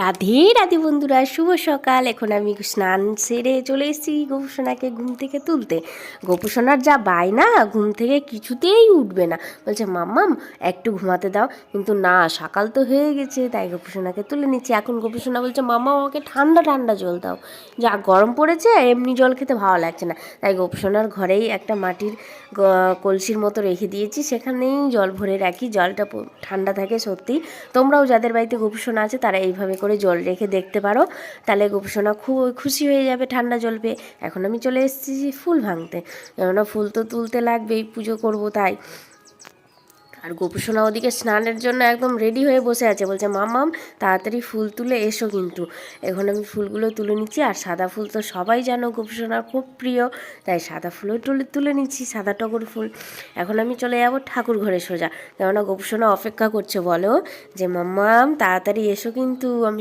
রাধে রাধে বন্ধুরা, শুভ সকাল। এখন আমি স্নান সেরে চলে এসেছি গোপুসোনাকে ঘুম থেকে তুলতে। গোপুসোনার যা বায়না, ঘুম থেকে কিছুতেই উঠবে না, বলছে মাম্মাম একটু ঘুমাতে দাও। কিন্তু না, সকাল তো হয়ে গেছে, তাই গোপুসোনাকে তুলে নিচ্ছি। এখন গোপুসোনা বলছে মাম্মা আমাকে ঠান্ডা ঠান্ডা জল দাও, যা গরম পড়েছে, এমনি জল খেতে ভালো লাগছে না। তাই গোপুসোনার ঘরেই একটা মাটির কলসির মতো রেখে দিয়েছি, সেখানেই জল ভরে রাখি। জলটা ঠান্ডা থাকে সত্যি। তোমরাও যাদের বাড়িতে গোপুসোনা আছে তারা এইভাবে করে জল রেখে দেখতে পারো, তাহলে গোপুসোনা খুব খুশি হয়ে যাবে ঠান্ডা জল পেয়ে। এখন আমি চলে এসেছি ফুল ভাঙতে, কেননা ফুল তো তুলতে লাগবেই, পুজো করব তাই। আর গোপুসোনা ওদিকে স্নানের জন্য একদম রেডি হয়ে বসে আছে, বলছে মামাম তাড়াতাড়ি ফুল তুলে এসো। কিন্তু এখন আমি ফুলগুলো তুলে নিচ্ছি। আর সাদা ফুল তো সবাই জানো গোপুসোনার খুব প্রিয়, তাই সাদা ফুলও তুলে নিচ্ছি, সাদা টগর ফুল। এখন আমি চলে যাবো ঠাকুর ঘরে সোজা, কেননা গোপুসোনা অপেক্ষা করছে, বলো যে মাম্মাম তাড়াতাড়ি এসো, কিন্তু আমি